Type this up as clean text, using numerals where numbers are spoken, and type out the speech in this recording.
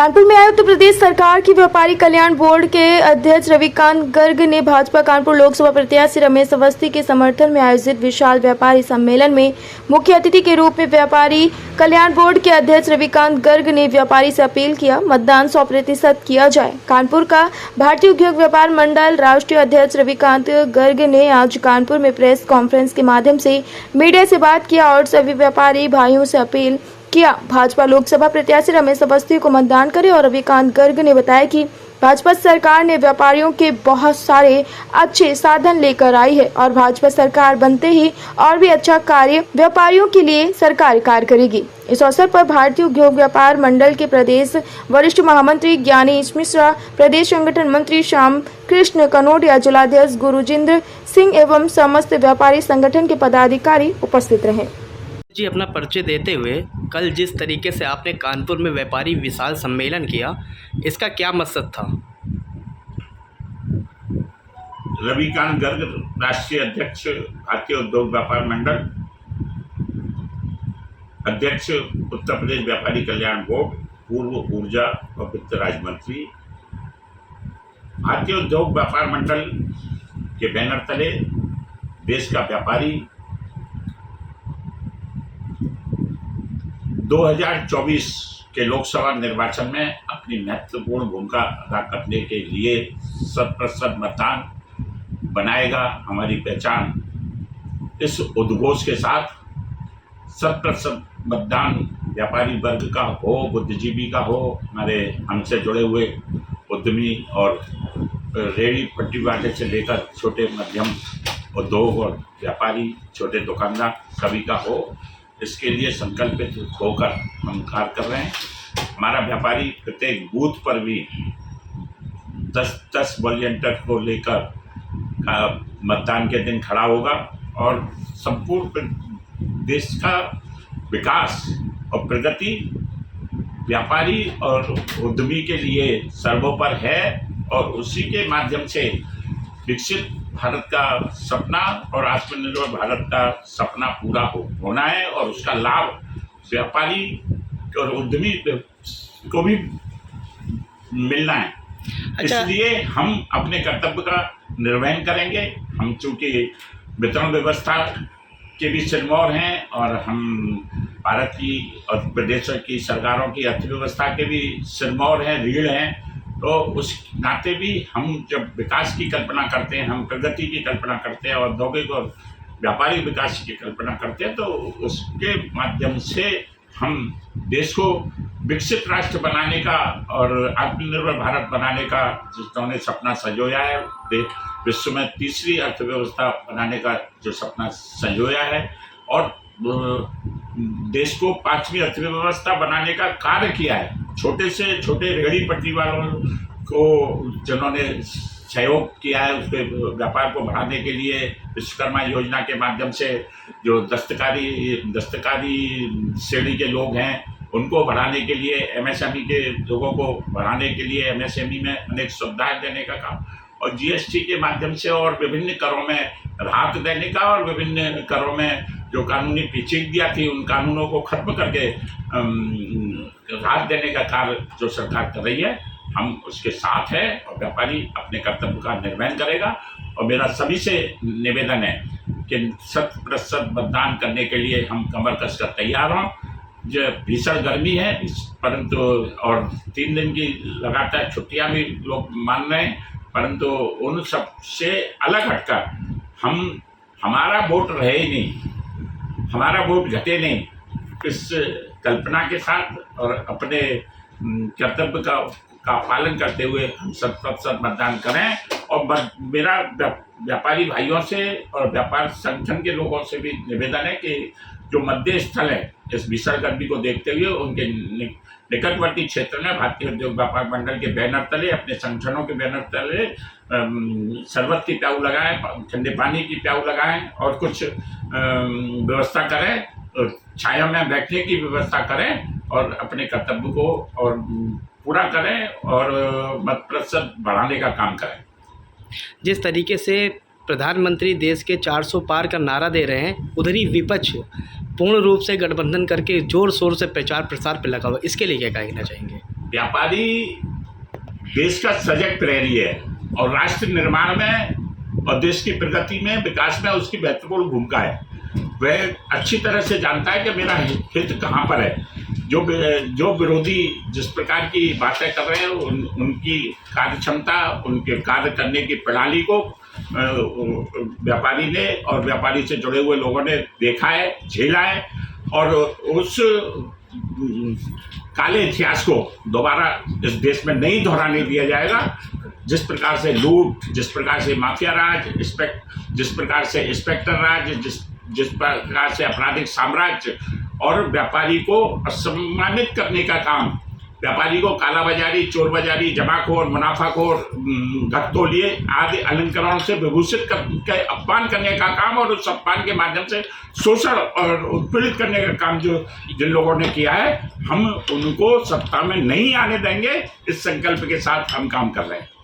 कानपुर में आए उत्तर प्रदेश सरकार की व्यापारी कल्याण बोर्ड के अध्यक्ष रविकांत गर्ग ने भाजपा कानपुर लोकसभा प्रत्याशी रमेश अवस्थी के समर्थन में आयोजित विशाल व्यापारी सम्मेलन में मुख्य अतिथि के रूप में व्यापारी कल्याण बोर्ड के अध्यक्ष रविकांत गर्ग ने व्यापारी से अपील किया मतदान 100% किया जाए। कानपुर का भारतीय उद्योग व्यापार मंडल राष्ट्रीय अध्यक्ष रविकांत गर्ग ने आज कानपुर में प्रेस कॉन्फ्रेंस के माध्यम से मीडिया से बात किया और सभी व्यापारी भाइयों से अपील किया भाजपा लोकसभा प्रत्याशी रमेश अवस्थी को मतदान करें। और रविकांत गर्ग ने बताया कि भाजपा सरकार ने व्यापारियों के बहुत सारे अच्छे साधन लेकर आई है और भाजपा सरकार बनते ही और भी अच्छा कार्य व्यापारियों के लिए सरकार कार्य करेगी। इस अवसर पर भारतीय उद्योग व्यापार मंडल के प्रदेश वरिष्ठ महामंत्री ज्ञानेश मिश्रा, प्रदेश संगठन मंत्री श्याम कृष्ण कनोडिया, जिलाध्यक्ष गुरुजिंद्र सिंह एवं समस्त व्यापारी संगठन के पदाधिकारी उपस्थित रहे। जी, अपना परिचय देते हुए कल जिस तरीके से आपने कानपुर में व्यापारी विशाल सम्मेलन किया, इसका क्या मकसद था? रविकांत गर्ग, राष्ट्रीय अध्यक्ष भारतीय उद्योग व्यापार मंडल, अध्यक्ष उत्तर प्रदेश व्यापारी कल्याण बोर्ड, पूर्व ऊर्जा और वित्त राज्य मंत्री। भारतीय उद्योग व्यापार मंडल के बैनर तले देश का व्यापारी 2024 के लोकसभा निर्वाचन में अपनी महत्वपूर्ण भूमिका अदा करने के लिए 100% मतदान बनाएगा हमारी पहचान। इस उद्घोष के साथ 100% मतदान व्यापारी वर्ग का हो, बुद्धिजीवी का हो, हमारे हमसे जुड़े हुए उद्यमी और रेहड़ी पट्टी वाले से लेकर छोटे मध्यम उद्योग और व्यापारी, छोटे दुकानदार सभी का हो, इसके लिए संकल्पित होकर हम कार्य कर रहे हैं। हमारा व्यापारी प्रत्येक बूथ पर भी 10-10 वॉलंटियर को लेकर मतदान के दिन खड़ा होगा और संपूर्ण देश का विकास और प्रगति व्यापारी और उद्यमी के लिए सर्वोपरि है और उसी के माध्यम से विकसित भारत का सपना और आत्मनिर्भर भारत का सपना पूरा होना है और उसका लाभ व्यापारी और उद्यमी को भी मिलना है। अच्छा। इसलिए हम अपने कर्तव्य का निर्वहन करेंगे। हम चूँकि वितरण व्यवस्था के भी सिरमौर हैं और हम भारत की और प्रदेशों की सरकारों की अर्थव्यवस्था के भी सिरमौर हैं, रीढ़ हैं, तो उस नाते भी हम जब विकास की कल्पना करते हैं, हम प्रगति की कल्पना करते हैं, औद्योगिक और व्यापारिक विकास की कल्पना करते हैं, तो उसके माध्यम से हम देश को विकसित राष्ट्र बनाने का और आत्मनिर्भर भारत बनाने का जिन्होंने सपना संजोया है, विश्व में तीसरी अर्थव्यवस्था बनाने का जो सपना संजोया है और देश को 5वीं अर्थव्यवस्था बनाने का कार्य किया है। छोटे से छोटे रेहड़ी पटरी वालों को जिन्होंने सहयोग किया है, उसके व्यापार को बढ़ाने के लिए विश्वकर्मा योजना के माध्यम से जो दस्तकारी श्रेणी के लोग हैं उनको बढ़ाने के लिए, एमएसएमई के लोगों को बढ़ाने के लिए एमएसएमई में अनेक सुविधाएं देने का काम और जीएसटी के माध्यम से और विभिन्न करों में राहत देने का और विभिन्न करों में जो कानूनी पेचीदगियां थी उन कानूनों को खत्म करके राहत देने का कार्य जो सरकार कर रही है, हम उसके साथ हैं और व्यापारी अपने कर्तव्य का निर्वहन करेगा। और मेरा सभी से निवेदन है कि 100% मतदान करने के लिए हम कमर कस कर तैयार हों। जो भीषण गर्मी है परंतु और 3 दिन की लगातार छुट्टियां भी लोग मान रहे हैं, परंतु उन सब से अलग हटकर हमारा वोट रहे ही नहीं, हमारा वोट घटे नहीं, इस कल्पना के साथ और अपने कर्तव्य का पालन करते हुए हम 100% मतदान करें। और मेरा व्यापारी भाइयों से और व्यापार संगठन के लोगों से भी निवेदन है कि जो मध्य स्थल है इस भीषण गर्मी को देखते हुए उनके निकटवर्ती क्षेत्र में भारतीय उद्योग व्यापार मंडल के बैनर तले, अपने संगठनों के बैनर तले शरबत की प्याऊ लगाएं, ठंडे पानी की प्याऊ लगाएं और कुछ व्यवस्था करें, छाया में बैठने की व्यवस्था करें और अपने कर्तव्य को और पूरा करें और मत प्रतिशत बढ़ाने का काम करें। जिस तरीके से प्रधानमंत्री देश के 400 पार का नारा दे रहे हैं, उधर ही विपक्ष पूर्ण रूप से गठबंधन करके जोर शोर से प्रचार प्रसार पर लगा हुआ, इसके लिए क्या कहना चाहेंगे? व्यापारी देश का सजग प्रहरी है और राष्ट्र निर्माण में और देश की प्रगति में, विकास में उसकी महत्वपूर्ण भूमिका है। वह अच्छी तरह से जानता है कि मेरा हित कहाँ पर है। जो विरोधी जिस प्रकार की बातें कर रहे हैं उनकी कार्य क्षमता, उनके कार्य करने की प्रणाली को व्यापारी ने और व्यापारी से जुड़े हुए लोगों ने देखा है, झेला है और उस काले इतिहास को दोबारा इस देश में नहीं दोहराने दिया जाएगा। जिस प्रकार से लूट, जिस प्रकार से माफिया राज, जिस प्रकार से इंस्पेक्टर राज, जिस प्रकार से आपराधिक साम्राज्य और व्यापारी को असम्मानित करने का काम, व्यापारी को कालाबाजारी, चोरबाजारी, जमाखोर, मुनाफाखोर, घटतोलिए आदि अलंकरणों से विभूषित करके अपमान करने का काम और उस अपमान के माध्यम से शोषण और उत्पीड़ित करने का काम जो जिन लोगों ने किया है, हम उनको सत्ता में नहीं आने देंगे। इस संकल्प के साथ हम काम कर रहे हैं।